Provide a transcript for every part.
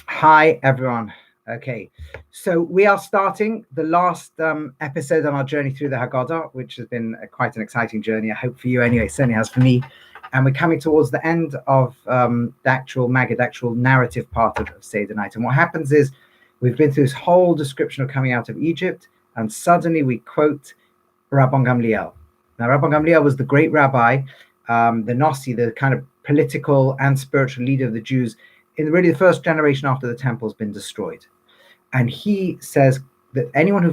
Hi, everyone. Okay, so we are starting the last episode on our journey through the Haggadah, which has been quite an exciting journey. I hope for you anyway, it certainly has for me. And we're coming towards the end of the actual Maggid, actual narrative part of Seder night. And what happens is we've been through this whole description of coming out of Egypt, and suddenly we quote Rabban Gamliel. Now, Rabban Gamliel was the great rabbi, the Nasi, the kind of political and spiritual leader of the Jews in really the first generation after the temple has been destroyed. And he says that anyone who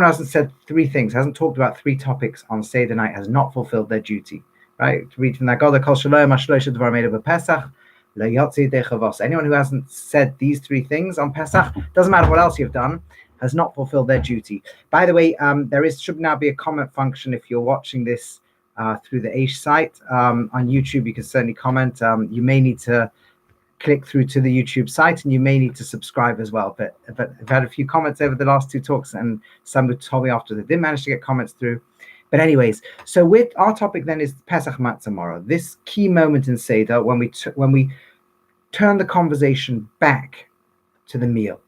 hasn't said three things, hasn't talked about three topics on Seder night, has not fulfilled their duty. Right? To read from the Haggadah, Kol Shalom, Ashloisha Dvar made of Pesach, Lo Yotzi Dechavos. Anyone who hasn't said these three things on Pesach, doesn't matter what else you've done, has not fulfilled their duty. By the way, should now be a comment function if you're watching this through the Aish site. On YouTube, you can certainly comment. You may need to click through to the YouTube site, and you may need to subscribe as well. But I've had a few comments over the last two talks, and some who told me after they didn't manage to get comments through. But anyways, so with our topic then is Pesach, Matzah and Marror, this key moment in Seder when we turn the conversation back to the meal.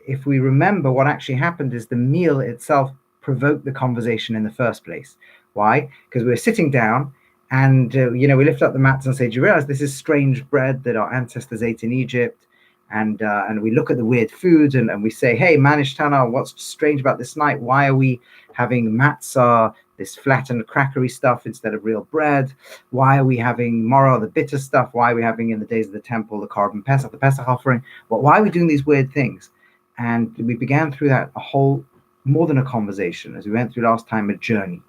If we remember, what actually happened is the meal itself provoked the conversation in the first place. Why? Because we were sitting down, and we lift up the matzah and say, do you realize this is strange bread that our ancestors ate in Egypt? And we look at the weird food, and we say, hey, Manish Tana, what's strange about this night? Why are we having matzah, this flattened crackery stuff, instead of real bread? Why are we having maror, the bitter stuff? Why are we having in the days of the temple the korban Pesach, the Pesach offering? Well, why are we doing these weird things? And we began through that a whole, more than a conversation, as we went through last time, a journey.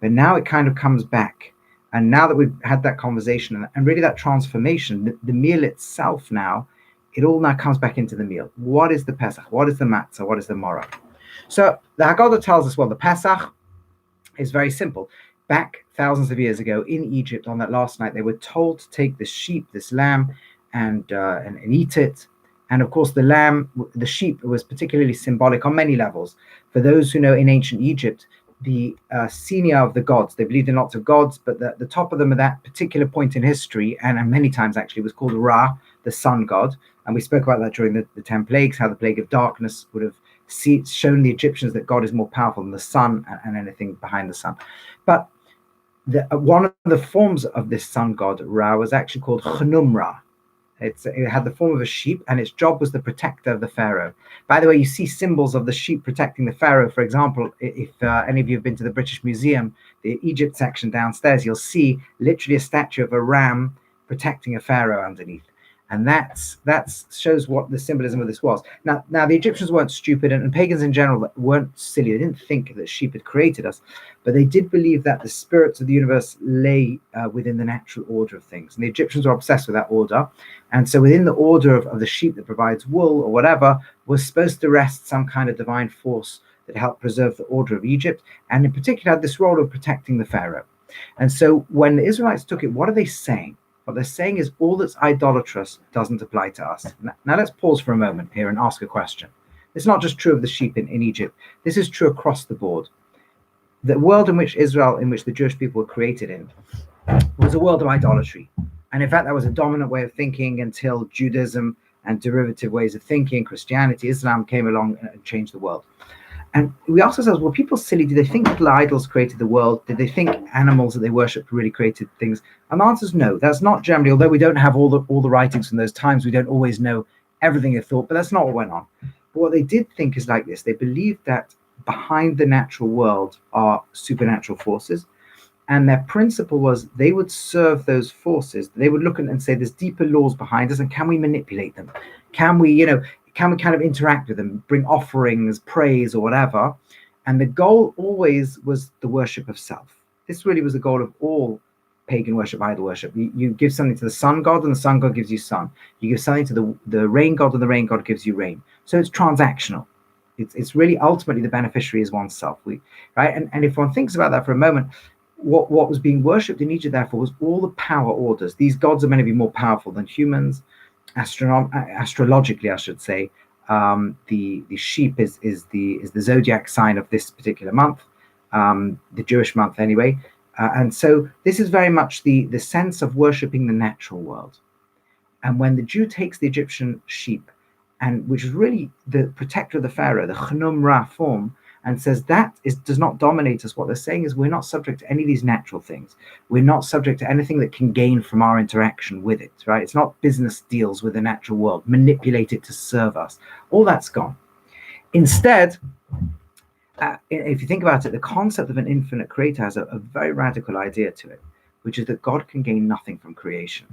But now it kind of comes back. And now that we've had that conversation and really that transformation, the meal itself now, it all now comes back into the meal. What is the Pesach? What is the Matzah? What is the Marror? So the Haggadah tells us, well, the Pesach is very simple. Back thousands of years ago in Egypt, on that last night, they were told to take this sheep, this lamb, and eat it. And of course, the sheep was particularly symbolic on many levels. For those who know, in ancient Egypt, the senior of the gods, they believed in lots of gods, but the top of them at that particular point in history, and many times actually, was called Ra, the sun god. And we spoke about that during the 10 plagues, how the plague of darkness would have shown the Egyptians that God is more powerful than the sun and anything behind the sun. But one of the forms of this sun god, Ra, was actually called Chnum Ra. It had the form of a sheep, and its job was the protector of the pharaoh. By the way, you see symbols of the sheep protecting the pharaoh. For example, if any of you have been to the British Museum, the Egypt section downstairs, you'll see literally a statue of a ram protecting a pharaoh underneath. And that shows what the symbolism of this was. Now the Egyptians weren't stupid, and pagans in general weren't silly. They didn't think that sheep had created us, but they did believe that the spirits of the universe lay within the natural order of things. And the Egyptians were obsessed with that order. And so within the order of the sheep that provides wool or whatever, was supposed to rest some kind of divine force that helped preserve the order of Egypt, and in particular had this role of protecting the pharaoh. And so when the Israelites took it, what are they saying? What they're saying is all that's idolatrous doesn't apply to us. Now let's pause for a moment here and ask a question. It's not just true of the sheep in Egypt. This is true across the board. The world in which the Jewish people were created in, was a world of idolatry. And in fact, that was a dominant way of thinking until Judaism and derivative ways of thinking, Christianity, Islam came along and changed the world. And we ask ourselves, were people silly? Did they think little idols created the world? Did they think animals that they worshipped really created things? And the answer is no. That's not generally, although we don't have all the writings from those times, we don't always know everything they thought, but that's not what went on. But what they did think is like this. They believed that behind the natural world are supernatural forces. And their principle was they would serve those forces. They would look at and say, there's deeper laws behind us, and can we manipulate them? Can we kind of interact with them, bring offerings, praise, or whatever? And the goal always was the worship of self. This really was the goal of all pagan worship, idol worship. You give something to the sun god, and the sun god gives you sun. You give something to the rain god, and the rain god gives you rain. So it's transactional. It's really ultimately the beneficiary is oneself. Right? And if one thinks about that for a moment, what was being worshipped in Egypt, therefore, was all the power orders. These gods are meant to be more powerful than humans. Astrologically, I should say, the sheep is the zodiac sign of this particular month, the Jewish month anyway. And so this is very much the sense of worshipping the natural world. And when the Jew takes the Egyptian sheep, and which is really the protector of the Pharaoh, the Chnum Ra form, and says does not dominate us, what they're saying is we're not subject to any of these natural things. We're not subject to anything that can gain from our interaction with it, right? It's not business deals with the natural world, manipulate it to serve us. All that's gone. Instead, if you think about it, the concept of an infinite creator has a very radical idea to it, which is that God can gain nothing from creation.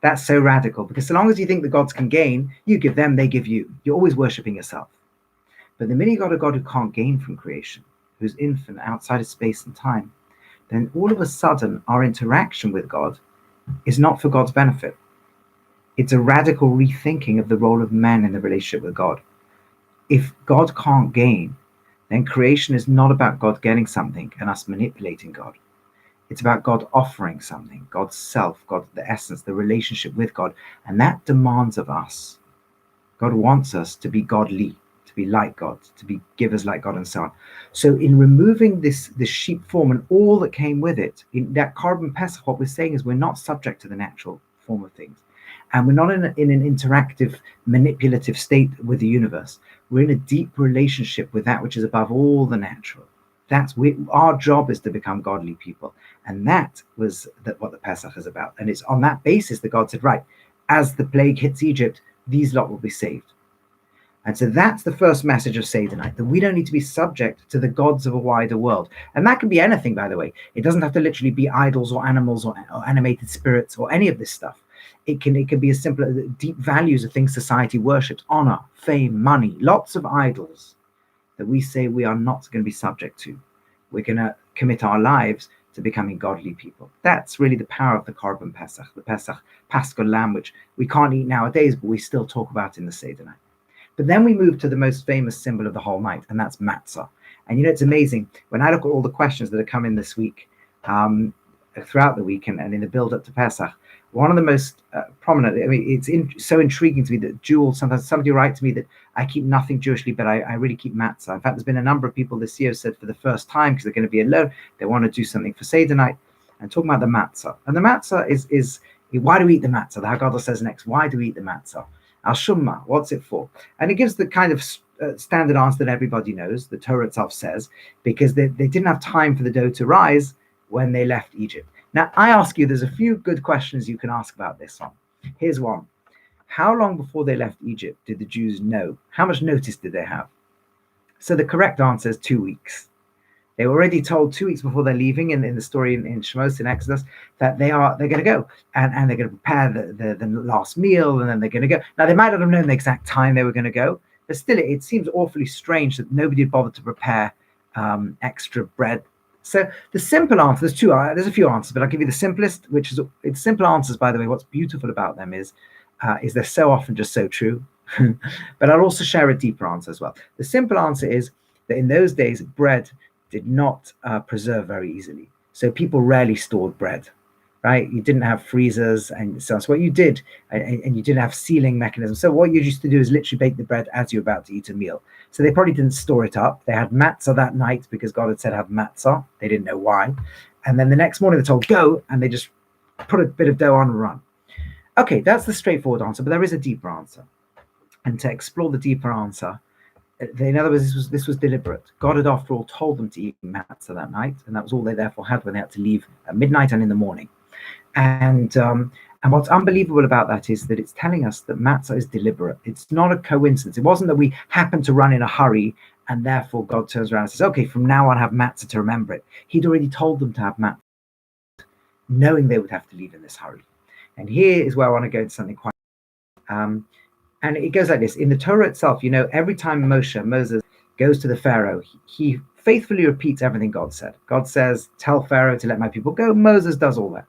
That's so radical, because so long as you think the gods can gain, you give them, they give you. You're always worshipping yourself. But the minute you got a God who can't gain from creation, who's infinite, outside of space and time, then all of a sudden our interaction with God is not for God's benefit. It's a radical rethinking of the role of man in the relationship with God. If God can't gain, then creation is not about God getting something and us manipulating God. It's about God offering something, God's self, God, the essence, the relationship with God. And that demands of us. God wants us to be godly, to be like God, to be givers like God, and so on. So in removing this sheep form and all that came with it, in that Korban Pesach, what we're saying is we're not subject to the natural form of things. And we're not in an interactive, manipulative state with the universe. We're in a deep relationship with that which is above all the natural. Our job is to become godly people. And that was what the Pesach is about. And it's on that basis that God said, right, as the plague hits Egypt, these lot will be saved. And so that's the first message of Seder night, that we don't need to be subject to the gods of a wider world. And that can be anything, by the way. It doesn't have to literally be idols or animals or animated spirits or any of this stuff. It can be as simple as deep values of things society worships: honor, fame, money, lots of idols that we say we are not going to be subject to. We're going to commit our lives to becoming godly people. That's really the power of the Korban Pesach, the Pesach Paschal lamb, which we can't eat nowadays, but we still talk about in the Seder night. But then we move to the most famous symbol of the whole night, and that's matzah. And it's amazing, when I look at all the questions that have come in this week, throughout the week and in the build-up to Pesach, one of the most prominent, it's so intriguing to me that sometimes somebody will write to me that I keep nothing Jewishly, but I really keep matzah. In fact, there's been a number of people this year who said for the first time, because they're going to be alone, they want to do something for Seder night, and talking about the matzah. And the matzah is why do we eat the matzah? The Haggadah says next, why do we eat the matzah? Al-Shumma, what's it for? And it gives the kind of standard answer that everybody knows, the Torah itself says, because they didn't have time for the dough to rise when they left Egypt. Now, I ask you, there's a few good questions you can ask about this one. Here's one. How long before they left Egypt did the Jews know? How much notice did they have? So the correct answer is 2 weeks. They were already told 2 weeks before they're leaving in the story in Shemos, in Exodus, that they're going to go and they're going to prepare the last meal, and then they're going to go. Now, they might not have known the exact time they were going to go, but still, it seems awfully strange that nobody had bothered to prepare extra bread. So the simple answer, there's a few answers, but I'll give you the simplest, which is, it's simple answers, by the way. What's beautiful about them is they're so often just so true. But I'll also share a deeper answer as well. The simple answer is that in those days, bread did not preserve very easily. So people rarely stored bread, right? You didn't have freezers and so on. So what you did, and you didn't have sealing mechanisms. So what you used to do is literally bake the bread as you're about to eat a meal. So they probably didn't store it up. They had matzah that night because God had said have matzah. They didn't know why. And then the next morning they're told go, and they just put a bit of dough on and run. Okay, that's the straightforward answer, but there is a deeper answer. And to explore the deeper answer, in other words, this was deliberate. God had, after all, told them to eat matzah that night, and that was all they therefore had when they had to leave at midnight and in the morning. And what's unbelievable about that is that it's telling us that matzah is deliberate. It's not a coincidence. It wasn't that we happened to run in a hurry and therefore God turns around and says, okay, from now on have matzah to remember it. He'd already told them to have matzah, knowing they would have to leave in this hurry. And here is where I want to go to something quite and it goes like this. In the Torah itself, every time Moses goes to the Pharaoh, he faithfully repeats everything God said. God says, tell Pharaoh to let my people go. Moses does all that,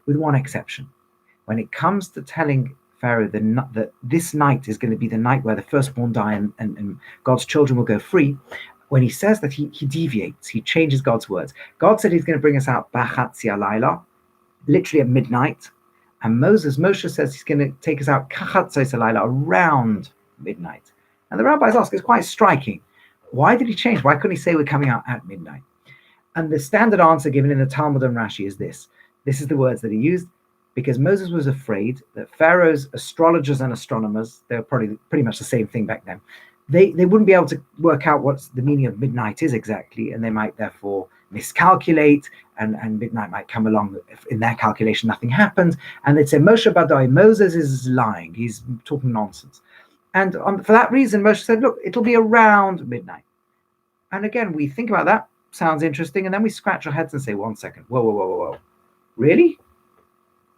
with one exception. When it comes to telling Pharaoh that this night is going to be the night where the firstborn die and God's children will go free, when he says that, he deviates, he changes God's words. God said he's going to bring us out b'chatzi halayla, literally at midnight. And Moshe says he's going to take us out kachatzos halayla, around midnight. And the rabbis ask, it's quite striking. Why did he change? Why couldn't he say we're coming out at midnight? And the standard answer given in the Talmud and Rashi is this. This is the words that he used, because Moses was afraid that Pharaoh's astrologers and astronomers, they were probably pretty much the same thing back then, they wouldn't be able to work out what the meaning of midnight is exactly, and they might therefore miscalculate, and midnight might come along. If in their calculation nothing happened, and they'd say Moshe Badai, Moses is lying, he's talking nonsense. And for that reason, Moshe said, look, it'll be around midnight. And again, we think about that, sounds interesting, and then we scratch our heads and say, 1 second, whoa, really?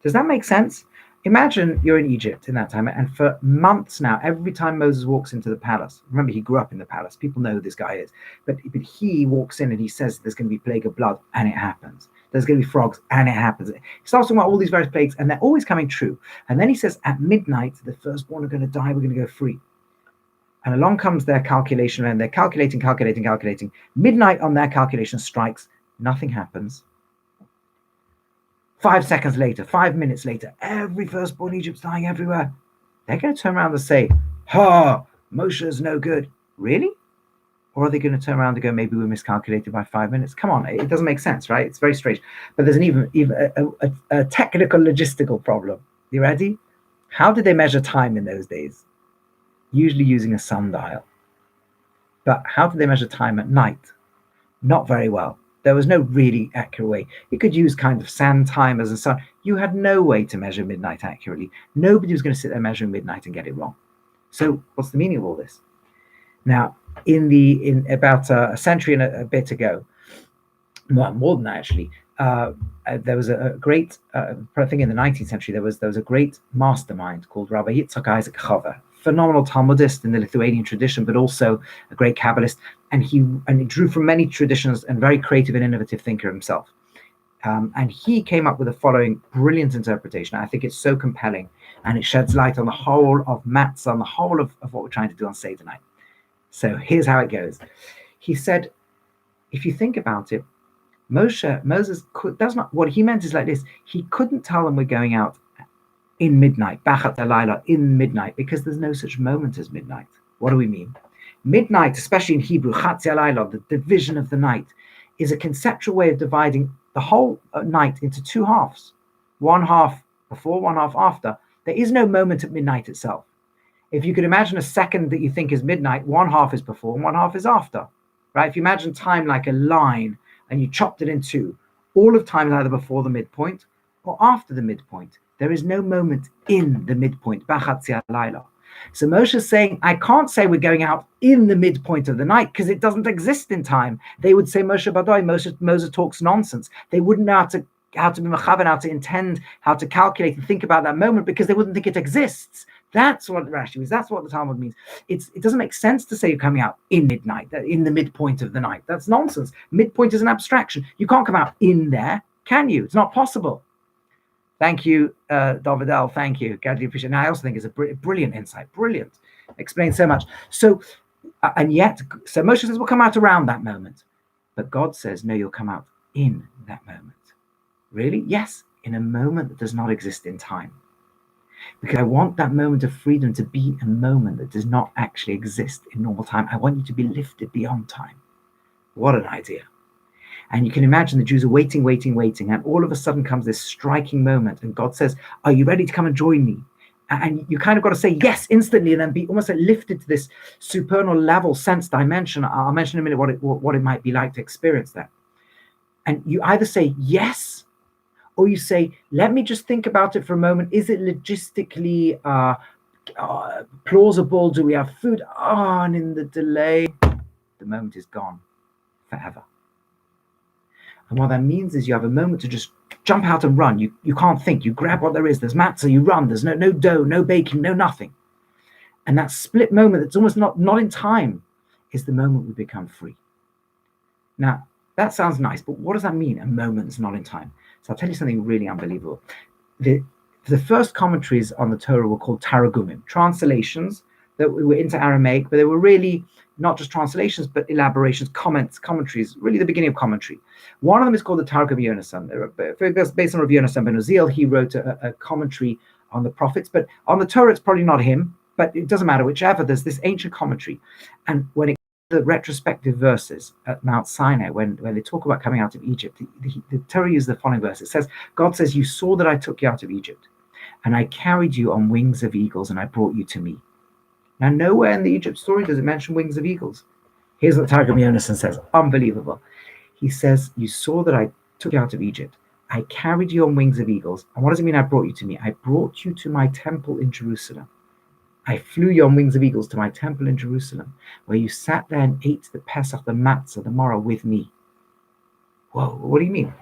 Does that make sense? Imagine you're in Egypt in that time, and for months now, every time Moses walks into the palace, remember he grew up in the palace, people know who this guy is, but he walks in and he says there's going to be plague of blood, and it happens. There's going to be frogs, and it happens. He starts talking about all these various plagues, and they're always coming true. And then he says, at midnight, the firstborn are going to die, we're going to go free. And along comes their calculation, and they're calculating. Midnight on their calculation strikes, nothing happens. 5 seconds later, 5 minutes later, every firstborn in Egypt's dying everywhere. They're going to turn around and say, Moshe's no good. Really? Or are they going to turn around and go, maybe we miscalculated by 5 minutes? Come on, it doesn't make sense, right? It's very strange. But there's even a technical logistical problem. You ready? How did they measure time in those days? Usually using a sundial. But how did they measure time at night? Not very well. There was no really accurate way. You could use kind of sand timers and so on. You had no way to measure midnight accurately. Nobody was going to sit there measuring midnight and get it wrong. So what's the meaning of all this? Now, in about a century and a bit ago, more than that actually, there was a great, I think in the 19th century, there was a great mastermind called Rabbi Yitzchak Isaac Chover, phenomenal Talmudist in the Lithuanian tradition, but also a great Kabbalist, and he drew from many traditions and very creative and innovative thinker himself. And he came up with the following brilliant interpretation. I think it's so compelling, and it sheds light on the whole of Matzah, on the whole of what we're trying to do on Seder night. So here's how it goes. He said, if you think about it, Moses does not, what he meant is like this. He couldn't tell them we're going out in midnight, Bachat Delilah, in midnight, because there's no such moment as midnight. What do we mean? Midnight, especially in Hebrew, Chatzi Alayla, the division of the night, is a conceptual way of dividing the whole night into two halves. One half before, one half after. There is no moment at midnight itself. If you could imagine a second that you think is midnight, one half is before and one half is after. Right? If you imagine time like a line and you chopped it in two, all of time is either before the midpoint or after the midpoint. There is no moment in the midpoint. B'chatzi halayla. So Moshe is saying, I can't say we're going out in the midpoint of the night because it doesn't exist in time. They would say Moshe Badoi, Moses talks nonsense. They wouldn't know how to be mechavan, how to intend, how to calculate and think about that moment because they wouldn't think it exists. That's what Rashi means. That's what the Talmud means. It doesn't make sense to say you're coming out in midnight, in the midpoint of the night. That's nonsense. Midpoint is an abstraction. You can't come out in there, can you? It's not possible. Thank you, Davidel. Thank you. Gadly appreciate it. And I also think it's a brilliant insight. Brilliant. Explains so much. So Moshe says we'll come out around that moment. But God says, no, you'll come out in that moment. Really? Yes, in a moment that does not exist in time. Because I want that moment of freedom to be a moment that does not actually exist in normal time. I want you to be lifted beyond time. What an idea. And you can imagine the Jews are waiting, and all of a sudden comes this striking moment, and God says, are you ready to come and join me? And you kind of got to say yes instantly, and then be almost like lifted to this supernal level, sense, dimension. I'll mention in a minute what it might be like to experience that. And you either say yes, or you say, let me just think about it for a moment. Is it logistically plausible? Do we have food? And in the delay, the moment is gone forever. And what that means is you have a moment to just jump out and run. You can't think. You grab what there is. There's matzah, you run. There's no dough, no baking, no nothing. And that split moment that's almost not in time is the moment we become free. Now, that sounds nice, but what does that mean, a moment that's not in time? So I'll tell you something really unbelievable. The first commentaries on the Torah were called targumim, translations that were into Aramaic, but they were really not just translations, but elaborations, commentaries, really the beginning of commentary. One of them is called the Targum Yonasan. Based on Rav Yonasan ben Uziel, he wrote a commentary on the prophets, but on the Torah, it's probably not him, but it doesn't matter, whichever, there's this ancient commentary. And when it the retrospective verses at Mount Sinai, when they talk about coming out of Egypt, the Torah uses the following verse. It says, God says, you saw that I took you out of Egypt, and I carried you on wings of eagles, and I brought you to me. Now, nowhere in the Egypt story does it mention wings of eagles. Here's what Targum Yonason says. Unbelievable. He says, you saw that I took you out of Egypt. I carried you on wings of eagles. And what does it mean I brought you to me? I brought you to my temple in Jerusalem. I flew you on wings of eagles to my temple in Jerusalem, where you sat there and ate the Pesach, the Matzah, the Marror with me. Whoa, what do you mean?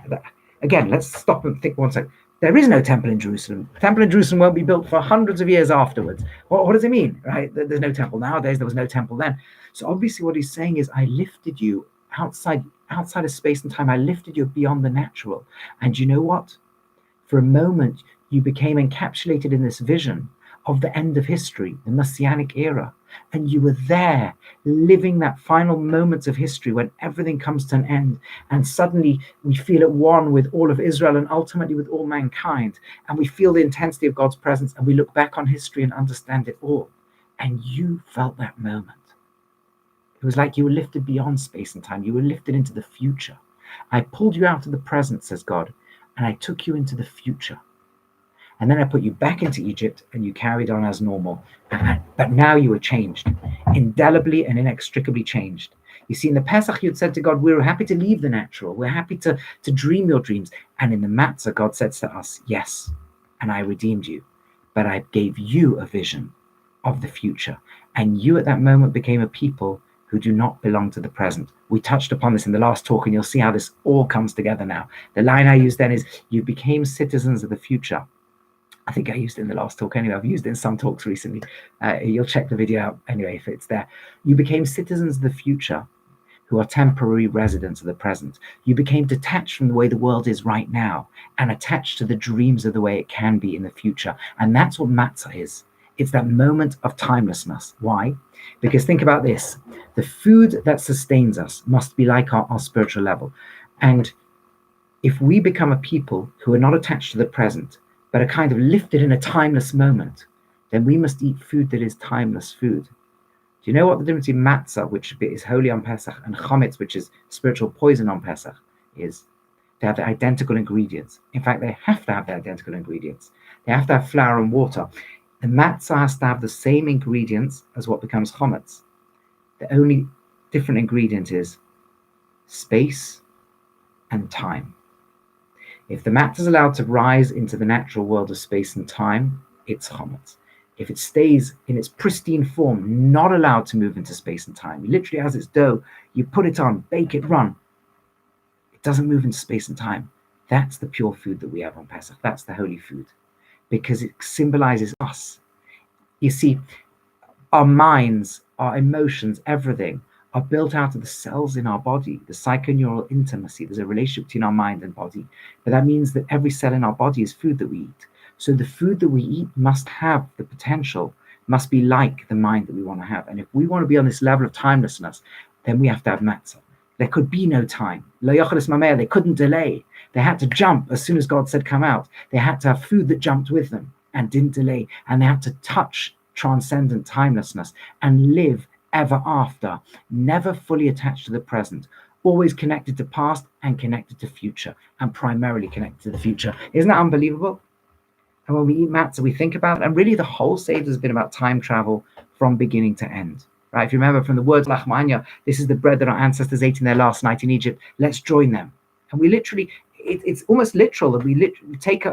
Again, let's stop and think 1 second. There is no temple in Jerusalem. The temple in Jerusalem won't be built for hundreds of years afterwards. What does it mean, right? There's no temple nowadays. There was no temple then. So obviously what he's saying is, I lifted you outside of space and time. I lifted you beyond the natural. And you know what? For a moment, you became encapsulated in this vision of the end of history, the Messianic era. And you were there living that final moments of history when everything comes to an end. And suddenly we feel at one with all of Israel and ultimately with all mankind. And we feel the intensity of God's presence, and we look back on history and understand it all. And you felt that moment. It was like you were lifted beyond space and time. You were lifted into the future. I pulled you out of the present, says God, and I took you into the future. And then I put you back into Egypt, and you carried on as normal. But now you were changed, indelibly and inextricably changed. You see, in the Pesach, you'd said to God, we're happy to leave the natural. We're happy to dream your dreams. And in the Matzah, God says to us, yes, and I redeemed you. But I gave you a vision of the future. And you at that moment became a people who do not belong to the present. We touched upon this in the last talk, and you'll see how this all comes together now. The line I used then is, you became citizens of the future. I think I used it in the last talk anyway. I've used it in some talks recently. You'll check the video out anyway if it's there. You became citizens of the future who are temporary residents of the present. You became detached from the way the world is right now and attached to the dreams of the way it can be in the future. And that's what Matzah is. It's that moment of timelessness. Why? Because think about this. The food that sustains us must be like our spiritual level. And if we become a people who are not attached to the present, but are kind of lifted in a timeless moment, then we must eat food that is timeless food. Do you know what the difference between matzah, which is holy on Pesach, and chametz, which is spiritual poison on Pesach, is? They have the identical ingredients. In fact, they have to have the identical ingredients. They have to have flour and water. The matzah has to have the same ingredients as what becomes chametz. The only different ingredient is space and time. If the matzah is allowed to rise into the natural world of space and time, it's chametz. If it stays in its pristine form, not allowed to move into space and time, literally as its dough, you put it on, bake it, run, it doesn't move into space and time. That's the pure food that we have on Pesach. That's the holy food, because it symbolizes us. You see, our minds, our emotions, everything are built out of the cells in our body, the psychoneural intimacy. There's a relationship between our mind and body. But that means that every cell in our body is food that we eat. So the food that we eat must have the potential, must be like the mind that we want to have. And if we want to be on this level of timelessness, then we have to have matzah. There could be no time. They couldn't delay. They had to jump as soon as God said, come out. They had to have food that jumped with them and didn't delay. And they had to touch transcendent timelessness and live ever after, never fully attached to the present, always connected to past and connected to future, and primarily connected to the future. Isn't that unbelievable? And when we eat matzah, we think about it, and really the whole Seder has been about time travel from beginning to end. Right? If you remember from the words lachmanya, this is the bread that our ancestors ate in their last night in Egypt. Let's join them. And we literally, it's almost literal that we literally take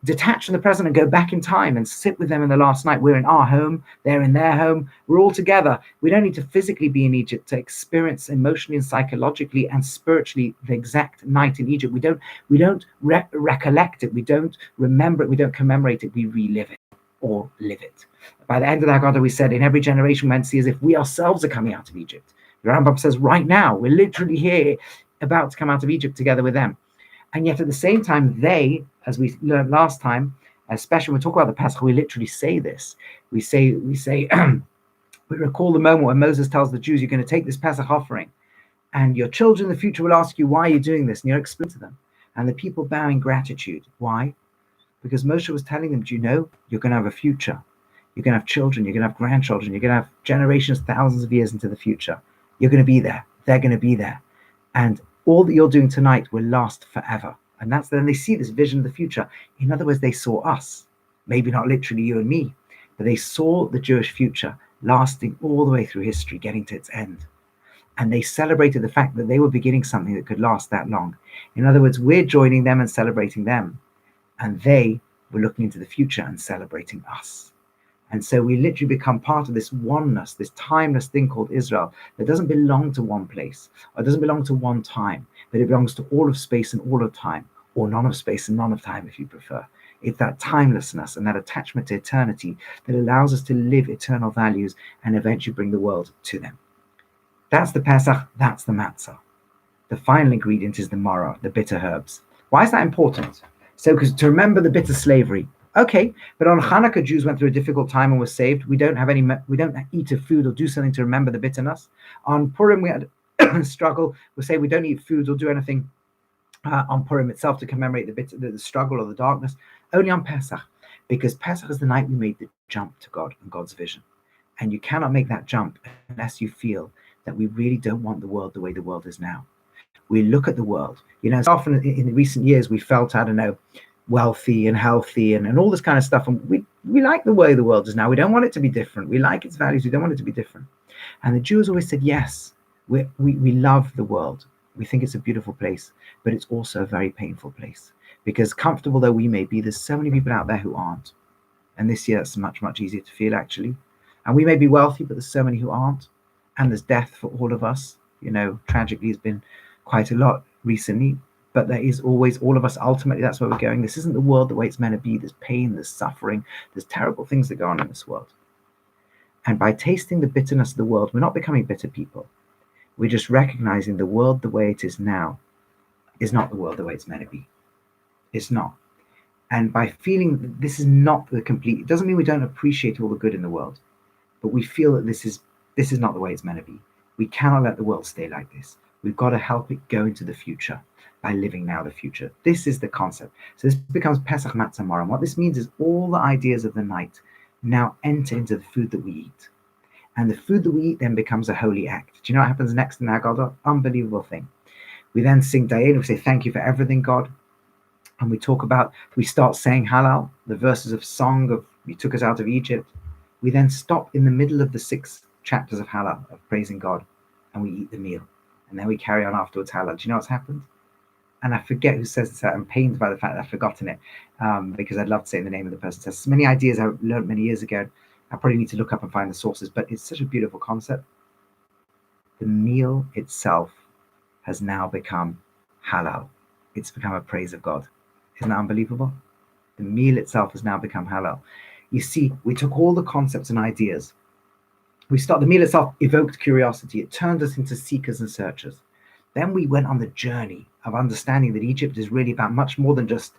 detach from the present and go back in time and sit with them in the last night. We're in our home, they're in their home, we're all together. We don't need to physically be in Egypt to experience emotionally and psychologically and spiritually the exact night in Egypt. We don't recollect it, we don't remember it, we don't commemorate it, we relive it or live it. By the end of the Haggadah, we said in every generation we see as if we ourselves are coming out of Egypt. The Rambam says right now, we're literally here about to come out of Egypt together with them. And yet at the same time, they, as we learned last time, especially when we talk about the Pesach, we literally say this. We say, we recall the moment when Moses tells the Jews, you're going to take this Pesach offering, and your children in the future will ask you, why are you doing this? And you'll explain to them. And the people bow in gratitude. Why? Because Moshe was telling them, do you know, you're going to have a future. You're going to have children, you're going to have grandchildren, you're going to have generations, thousands of years into the future. You're going to be there. They're going to be there. And all that you're doing tonight will last forever. And that's then they see this vision of the future. In other words, they saw us, maybe not literally you and me, but they saw the Jewish future lasting all the way through history, getting to its end. And they celebrated the fact that they were beginning something that could last that long. In other words, we're joining them and celebrating them. And they were looking into the future and celebrating us. And so we literally become part of this oneness, this timeless thing called Israel that doesn't belong to one place or doesn't belong to one time, but it belongs to all of space and all of time, or none of space and none of time, if you prefer. It's that timelessness and that attachment to eternity that allows us to live eternal values and eventually bring the world to them. That's the Pesach, that's the Matzah. The final ingredient is the Marror, the bitter herbs. Why is that important? So, because to remember the bitter slavery, okay, but on Hanukkah, Jews went through a difficult time and were saved. We don't eat a food or do something to remember the bitterness. On Purim, we had a struggle. We say we don't eat food or do anything on Purim itself to commemorate the struggle or the darkness. Only on Pesach, because Pesach is the night we made the jump to God and God's vision. And you cannot make that jump unless you feel that we really don't want the world the way the world is now. We look at the world, so often in recent years we felt, wealthy and healthy and all this kind of stuff. And we like the way the world is now. We don't want it to be different. We like its values. We don't want it to be different. And the Jews always said, yes, we love the world. We think it's a beautiful place, but it's also a very painful place, because comfortable though we may be, there's so many people out there who aren't. And this year it's much, much easier to feel, actually. And we may be wealthy, but there's so many who aren't. And there's death for all of us. Tragically has been quite a lot recently, but there is always all of us. Ultimately, that's where we're going. This isn't the world the way it's meant to be. There's pain, there's suffering, there's terrible things that go on in this world. And by tasting the bitterness of the world, we're not becoming bitter people. We're just recognizing the world the way it is now is not the world the way it's meant to be. It's not. And by feeling that this is not the complete, it doesn't mean we don't appreciate all the good in the world, but we feel that this is not the way it's meant to be. We cannot let the world stay like this. We've got to help it go into the future by living now the future. This is the concept. So this becomes Pesach, Matzah and Marror. And what this means is all the ideas of the night now enter into the food that we eat. And the food that we eat then becomes a holy act. Do you know what happens next in Haggadah? Unbelievable thing. We then sing Dayen, we say, thank you for everything, God. And we start saying Hallel, the verses of song of you took us out of Egypt. We then stop in the middle of the 6 chapters of Hallel, of praising God, and we eat the meal. And then we carry on afterwards Hallel. Do you know what's happened? And I forget who says this. I'm pained by the fact that I've forgotten it, because I'd love to say the name of the person. There's so many ideas I learned many years ago. I probably need to look up and find the sources, but it's such a beautiful concept. The meal itself has now become Hallel. It's become a praise of God. Isn't that unbelievable? The meal itself has now become Hallel. You see, we took all the concepts and ideas. The meal itself evoked curiosity. It turned us into seekers and searchers. Then we went on the journey of understanding that Egypt is really about much more than just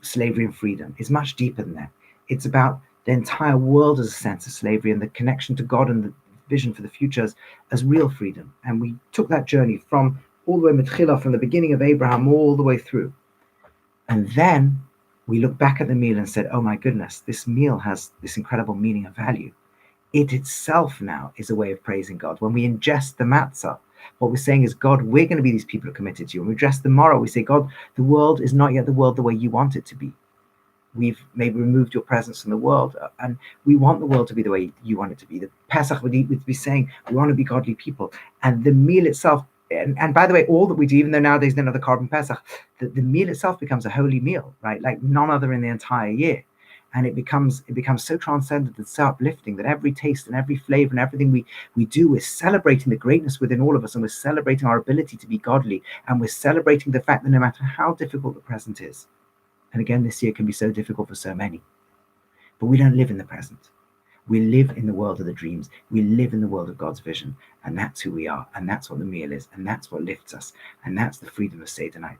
slavery and freedom. It's much deeper than that. It's about the entire world as a sense of slavery and the connection to God and the vision for the future as real freedom. And we took that journey from all the way Mitchila, from the beginning of Abraham all the way through. And then we look back at the meal and said, oh my goodness, this meal has this incredible meaning and value. It itself now is a way of praising God. When we ingest the matzah, what we're saying is, God, we're going to be these people who are committed to you. When we ingest the marrow, we say, God, the world is not yet the world the way you want it to be. We've maybe removed your presence from the world, and we want the world to be the way you want it to be. The Pesach would be saying, we want to be godly people. And the meal itself, and by the way, all that we do, even though nowadays there's another carbon Pesach, the meal itself becomes a holy meal, right? Like none other in the entire year. And it becomes so transcendent and so uplifting that every taste and every flavor and everything we do is celebrating the greatness within all of us, and we're celebrating our ability to be godly, and we're celebrating the fact that no matter how difficult the present is, and again this year can be so difficult for so many, but we don't live in the present. We live in the world of the dreams. We live in the world of God's vision, and that's who we are, and that's what the meal is, and that's what lifts us, and that's the freedom of Seder night.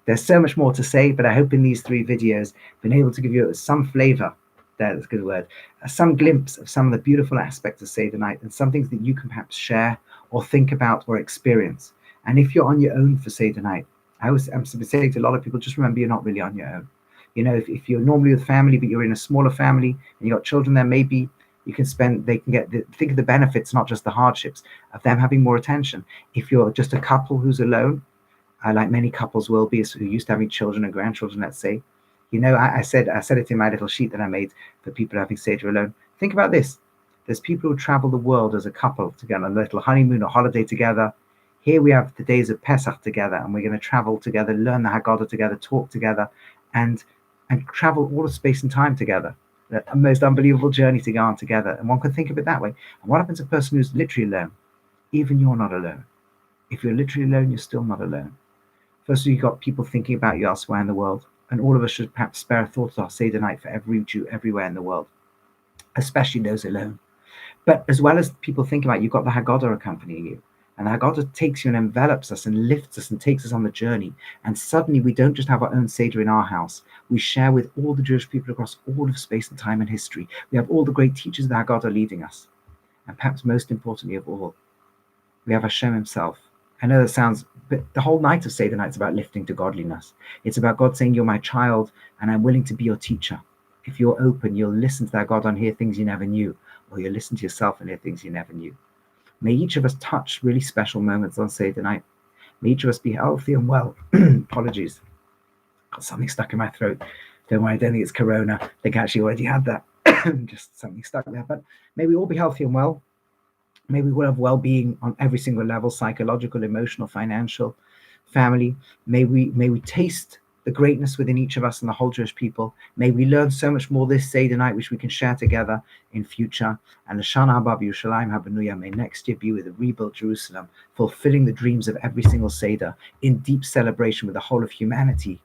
There's so much more to say, but I hope in these 3 videos I've been able to give you some flavor, that's a good word, some glimpse of some of the beautiful aspects of Seder night, and some things that you can perhaps share or think about or experience. And if you're on your own for Seder night, I'm saying to a lot of people, just remember you're not really on your own. If you're normally with family, but you're in a smaller family and you've got children there, maybe They can think of the benefits, not just the hardships of them having more attention. If you're just a couple who's alone, like many couples will be, who used to having children and grandchildren, let's say, I said it in my little sheet that I made for people having Seder alone. Think about this. There's people who travel the world as a couple to get on a little honeymoon or holiday together. Here we have the days of Pesach together, and we're going to travel together, learn the Haggadah together, talk together, and travel all of space and time together. A most unbelievable journey to go on together. And one can think of it that way. And what happens to a person who's literally alone? Even you're not alone. If you're literally alone, you're still not alone. First of all, you've got people thinking about you elsewhere in the world. And all of us should perhaps spare a thought to our Seder night for every Jew everywhere in the world, especially those alone. But as well as people thinking about you, you've got the Haggadah accompanying you. And the Haggadah takes you and envelops us and lifts us and takes us on the journey. And suddenly we don't just have our own Seder in our house. We share with all the Jewish people across all of space and time and history. We have all the great teachers of the Haggadah leading us. And perhaps most importantly of all, we have Hashem himself. I know that sounds, but the whole night of Seder night is about lifting to godliness. It's about God saying, you're my child and I'm willing to be your teacher. If you're open, you'll listen to that God and hear things you never knew, or you'll listen to yourself and hear things you never knew. May each of us touch really special moments on Seder night. May each of us be healthy and well. Apologies. Got something stuck in my throat. Don't worry, I don't think it's corona. I think I actually already had that. Just something stuck there. But may we all be healthy and well. May we all have well-being on every single level, psychological, emotional, financial, family. May we taste the greatness within each of us and the whole Jewish people. May we learn so much more this Seder night, which we can share together in future. And L'Shana Haba B'Yerushalayim HaBanuya, may next year be with a rebuilt Jerusalem, fulfilling the dreams of every single Seder in deep celebration with the whole of humanity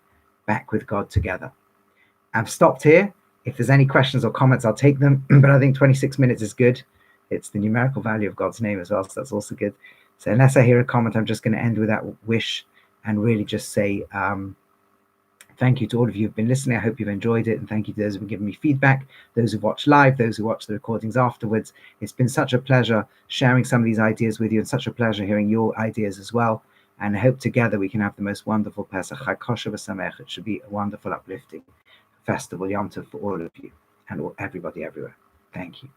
back with God together. I've stopped here. If there's any questions or comments, I'll take them. But I think 26 minutes is good. It's the numerical value of God's name as well, so that's also good. So unless I hear a comment, I'm just going to end with that wish and really just say thank you to all of you who've been listening. I hope you've enjoyed it, and thank you to those who've been giving me feedback, those who've watched live, those who watch the recordings afterwards. It's been such a pleasure sharing some of these ideas with you, and such a pleasure hearing your ideas as well. And I hope together we can have the most wonderful Pesach. Chag kosher v'sameach. It should be a wonderful, uplifting festival, Yom Tov, for all of you and everybody everywhere. Thank you.